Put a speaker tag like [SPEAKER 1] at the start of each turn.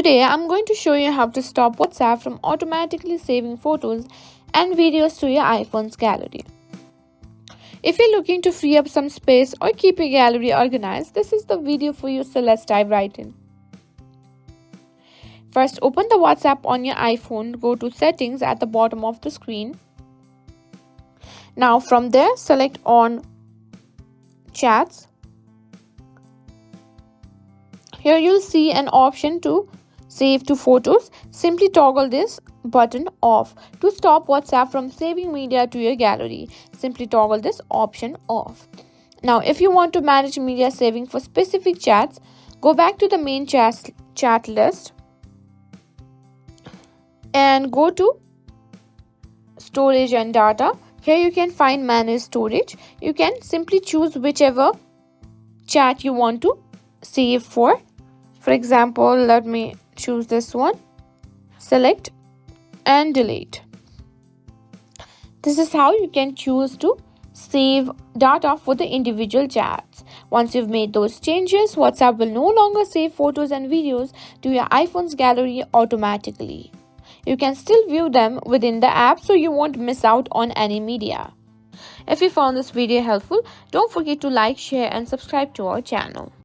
[SPEAKER 1] Today I'm going to show you how to stop WhatsApp from automatically saving photos and videos to your iPhone's gallery. If you're looking to free up some space or keep your gallery organized, this is the video for you, so let's dive right in. First, open the WhatsApp on your iPhone, go to Settings at the bottom of the screen. Now from there, select on Chats. Here you'll see an option to save to photos. Simply toggle this button off. To stop WhatsApp from saving media to your gallery, simply toggle this option off. Now if you want to manage media saving for specific chats, go back to the main chat list and go to storage and data. Here you can find manage storage. You can simply choose whichever chat you want to save for. For example, let me choose this one. Select and delete. This is how you can choose to save data for the individual chats. Once you've made those changes, WhatsApp will no longer save photos and videos to your iPhone's gallery automatically. You can still view them within the app, so you won't miss out on any media. If you found this video helpful, don't forget to like, share and subscribe to our channel.